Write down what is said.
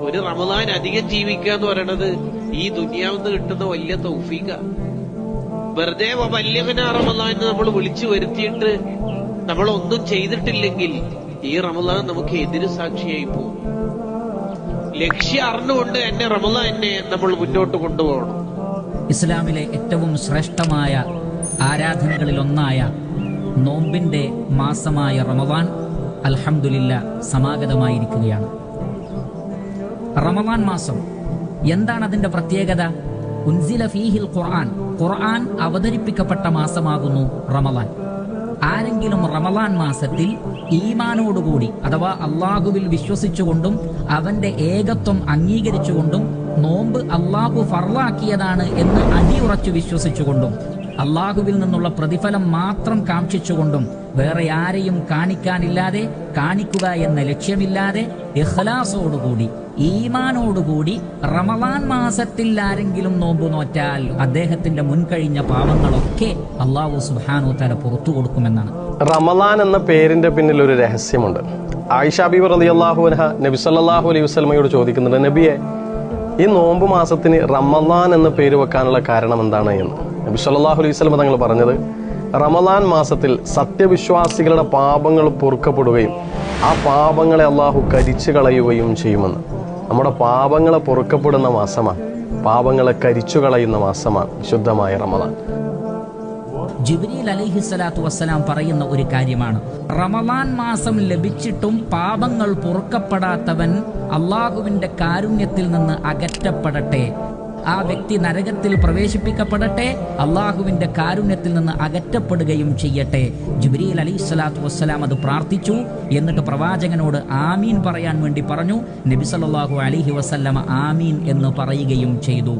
ഒരു റമദാൻ അധികം ജീവിക്കുക എന്ന് പറയണത് ഈ ദുനിയാവിന്ന് കിട്ടുന്ന വലിയ തൗഫീഖ. വെറുതെ വല്യവന റമദാൻ നമ്മൾ വിളിച്ചു വരുത്തിയിട്ട് നമ്മളൊന്നും ചെയ്തിട്ടില്ലെങ്കിൽ ഈ റമദാൻ നമുക്ക് എതിര് സാക്ഷിയായി പോകും. ലക്ഷ്യം അറിഞ്ഞുകൊണ്ട് തന്നെ റമദാനെ നമ്മൾ മുന്നോട്ട് കൊണ്ടുപോകണം. ഇസ്ലാമിലെ ഏറ്റവും ശ്രേഷ്ഠമായ ആരാധനകളിലൊന്നായ നോമ്പിന്റെ മാസമായ റമദാൻ അൽഹംദുലില്ലാ സമാഗതമായിരിക്കുകയാണ്. റമദാൻ മാസം എന്താണ് അതിന്റെ പ്രത്യേകത? ഉൻസില ഫീഹിൽ ഖുർആൻ അവതരിപ്പിക്കപ്പെട്ട മാസമാകുന്നു റമദാൻ. ആരെങ്കിലും റമദാൻ മാസത്തിൽ ഈമാനോടുകൂടി അഥവാ അള്ളാഹുവിൽ വിശ്വസിച്ചുകൊണ്ടും അവന്റെ ഏകത്വം അംഗീകരിച്ചുകൊണ്ടും നോമ്പ് അള്ളാഹു ഫർളാക്കിയതാണ് എന്ന് അടിയുറച്ചു വിശ്വസിച്ചുകൊണ്ടും അള്ളാഹുവിൽ നിന്നുള്ള പ്രതിഫലം മാത്രം കാക്ഷിച്ചുകൊണ്ടും വേറെ ആരെയും കാണിക്കാനില്ലാതെ കാണിക്കുക എന്ന ലക്ഷ്യമില്ലാതെ ഇഖ്ലാസോടുകൂടി ഈമാനോടുകൂടി റമദാൻ മാസത്തിൽ ആരെങ്കിലും നോമ്പ് നോറ്റാൽ അദ്ദേഹത്തിന്റെ മുൻകഴിഞ്ഞ പാപങ്ങളൊക്കെ അള്ളാഹു സുബ്ഹാനഹു വ തആല പുറത്തു കൊടുക്കുമെന്നാണ്. റമദാൻ എന്ന പേരിന്റെ പിന്നിൽ ഒരു രഹസ്യമുണ്ട്. ആയിഷ ബീവി റളിയല്ലാഹു അൻഹ നബി സല്ലല്ലാഹു അലൈഹി വസല്ലമയോട് ചോദിക്കുന്നുണ്ട്, നബിയെ, ഈ നോമ്പ് മാസത്തിന് റമദാൻ എന്ന പേര് വെക്കാനുള്ള കാരണം എന്താണ് എന്ന്. നബി സല്ലല്ലാഹു അലൈഹി വസല്ലം തങ്ങൾ പറഞ്ഞത്, റമദാൻ മാസത്തിൽ സത്യവിശ്വാസികളുടെ പാപങ്ങൾ പൊറുക്കപ്പെടുകയും ആ പാപങ്ങളെ അള്ളാഹു കരിച്ചു കളയുകയും ചെയ്യുമെന്ന്. നമ്മുടെ പാപങ്ങളെ പൊറുക്കപ്പെടുന്ന മാസമാണ്, പാപങ്ങളെ കരിച്ചു കളയുന്ന മാസമാണ് വിശുദ്ധമായ റമദാൻ. ജിബ്രീൽ അലൈഹിസ്സലാത്തു വസ്സലാം പറയുന്ന ഒരു കാര്യമാണ്, റമദാൻ മാസം ലഭിച്ചിട്ടും പാപങ്ങൾ പൊറുക്കപ്പെടാത്തവൻ അള്ളാഹുവിന്റെ കാരുണ്യത്തിൽ നിന്ന് അകറ്റപ്പെടട്ടെ, ആ വ്യക്തി നരകത്തിൽ പ്രവേശിപ്പിക്കപ്പെടട്ടെ, അള്ളാഹുവിന്റെ കാരുണ്യത്തിൽ നിന്ന് അകറ്റപ്പെടുകയും ചെയ്യട്ടെ. ജിബ്രീൽ അലൈഹിസ്സലാത്തു വസ്സലാം അത് പ്രാർത്ഥിച്ചു. എന്നിട്ട് പ്രവാചകനോട് ആമീൻ പറയാൻ വേണ്ടി പറഞ്ഞു. നബി സല്ലല്ലാഹു അലൈഹി വസല്ലമ ആമീൻ എന്ന് പറയുകയും ചെയ്തു.